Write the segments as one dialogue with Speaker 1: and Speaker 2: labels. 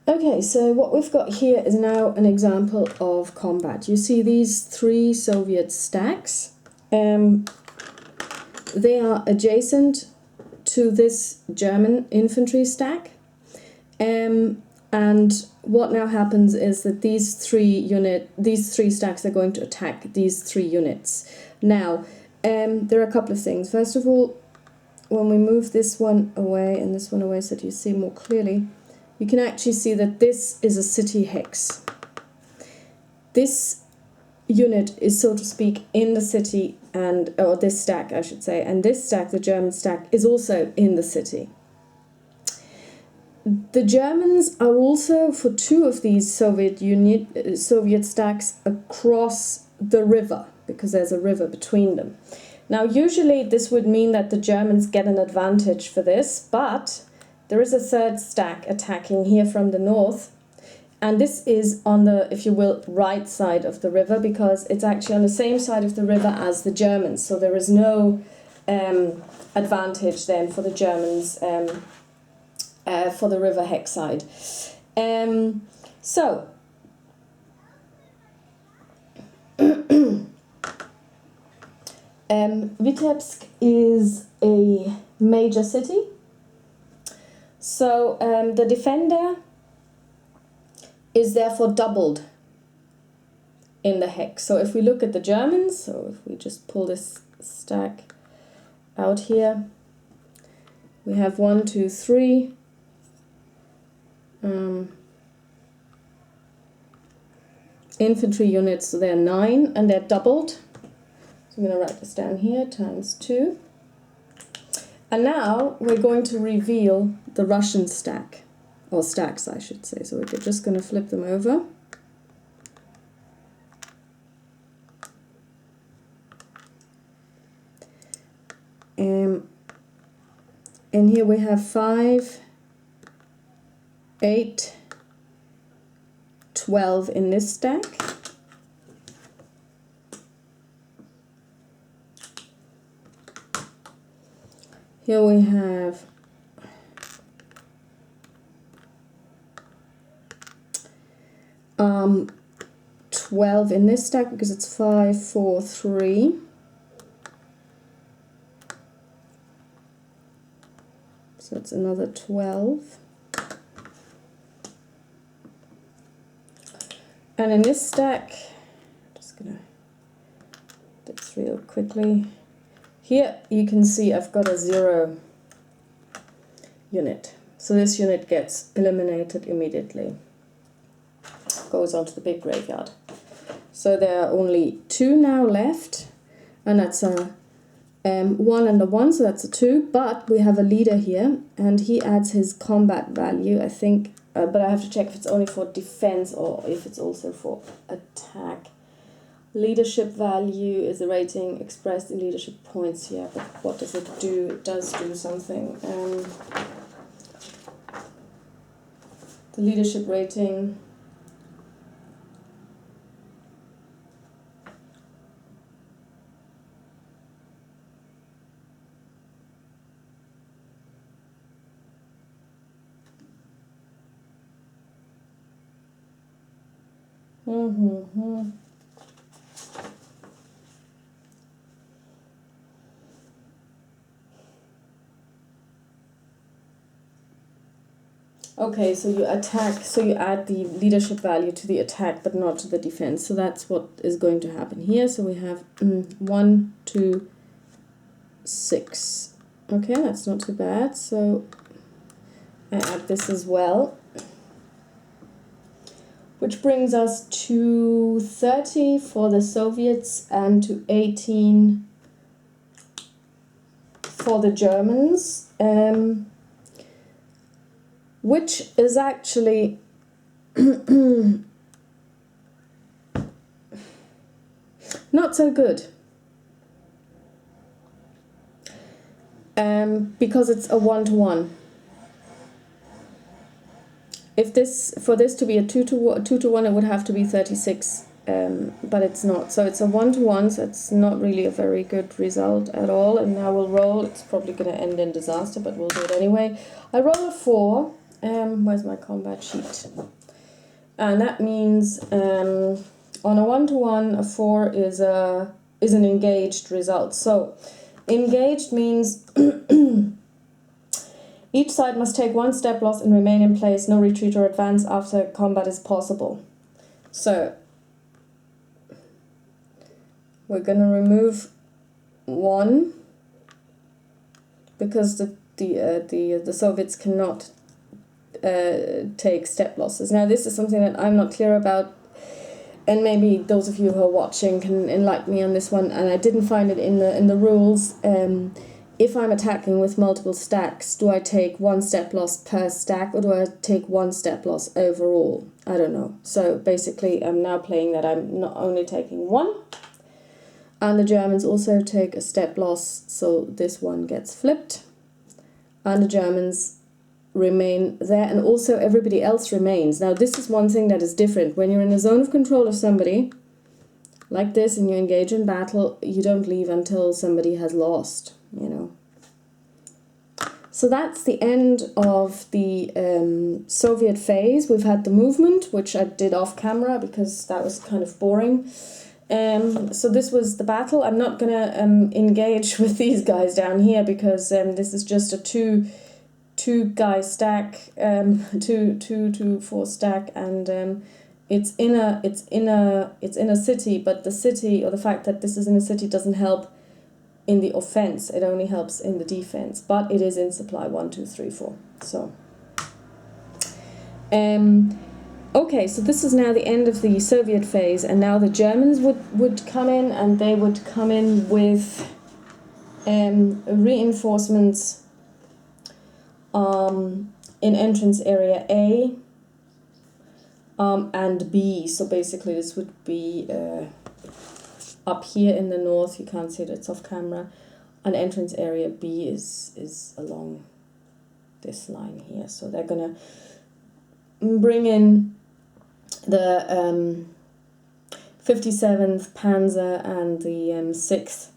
Speaker 1: Okay, so what we've got here is now an example of combat. You see these three Soviet stacks. They are adjacent to this German infantry stack. And what now happens is that these three stacks are going to attack these three units. Now, there are a couple of things. First of all, when we move this one away and this one away so that you see more clearly, you can actually see that this is a city hex. This unit is, so to speak, in the city, or this stack, I should say, and this stack, the German stack, is also in the city. The Germans are also, for two of these Soviet stacks, across the river, because there's a river between them. Now, usually this would mean that the Germans get an advantage for this, but there is a third stack attacking here from the north, and this is on the, if you will, right side of the river, because it's actually on the same side of the river as the Germans, so there is no advantage then for the Germans for the river hex side. Vitebsk is a major city. So the defender is therefore doubled in the hex. So if we look at the Germans, so if we just pull this stack out here, we have 1, 2, 3. Infantry units, so they're 9 and they're doubled. So I'm going to write this down here, times 2. And now we're going to reveal the Russian stack, or stacks I should say. So we're just going to flip them over. And here we have 5, 8, 12 in this stack. Here we have 12 in this stack because it's 5, 4, 3. So it's another 12. And in this stack, just gonna do this real quickly. Here you can see I've got a 0 unit. So this unit gets eliminated immediately. Goes onto the big graveyard. So there are only 2 now left, and that's a 1 and a 1, so that's a 2. But we have a leader here, and he adds his combat value, I think, but I have to check if it's only for defense or if it's also for attack. Leadership value is the rating expressed in leadership points here, but what does it do? It does do something. The leadership rating. Okay, so you attack, so you add the leadership value to the attack, but not to the defense. So that's what is going to happen here. So we have 1, 2, 6. Okay, that's not too bad. So I add this as well, which brings us to 30 for the Soviets and to 18 for the Germans. Which is actually not so good, because it's a 1-to-1. If for this to be a 2-to-1, it would have to be 36, but it's not. So it's a 1-to-1, so it's not really a very good result at all. And now we'll roll. It's probably going to end in disaster, but we'll do it anyway. I roll a 4. Where's my combat sheet? And that means on a 1-to-1, a 4 is an engaged result. So engaged means each side must take 1 step loss and remain in place. No retreat or advance after combat is possible. So we're going to remove 1 because the Soviets cannot take step losses. Now this is something that I'm not clear about, and maybe those of you who are watching can enlighten me on this one, and I didn't find it in the rules. If I'm attacking with multiple stacks, do I take 1 step loss per stack, or do I take 1 step loss overall? I don't know. So basically I'm now playing that I'm not only taking 1, and the Germans also take a step loss, so this one gets flipped, and the Germans remain there, and also everybody else remains. Now this is one thing that is different. When you're in a zone of control of somebody, like this, and you engage in battle, you don't leave until somebody has lost, you know. So that's the end of the Soviet phase. We've had the movement, which I did off camera because that was kind of boring. So this was the battle. I'm not gonna engage with these guys down here because this is just a two guy stack, 2-4 stack, and it's in a city, but the city, or the fact that this is in a city, doesn't help in the offense. It only helps in the defense, but it is in supply 1, 2, 3, 4. So okay, so this is now the end of the Soviet phase, and now the Germans would come in, and they would come in with reinforcements in entrance area A and B. So basically this would be up here in the north. You can't see it, it's off camera. And entrance area B is along this line here. So they're gonna bring in the 57th Panzer and the 6th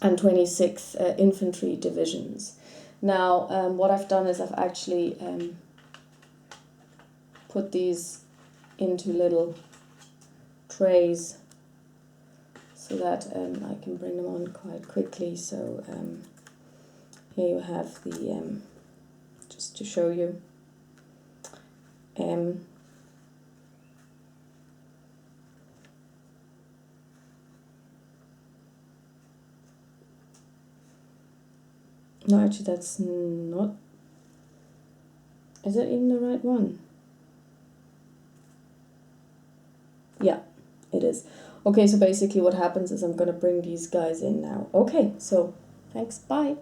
Speaker 1: and 26th infantry divisions. Now, what I've done is I've actually put these into little trays so that I can bring them on quite quickly. So here you have the, just to show you, no, actually that's not, is that even the right one? Yeah, it is. Okay, so basically what happens is I'm going to bring these guys in now. Okay, so thanks, bye.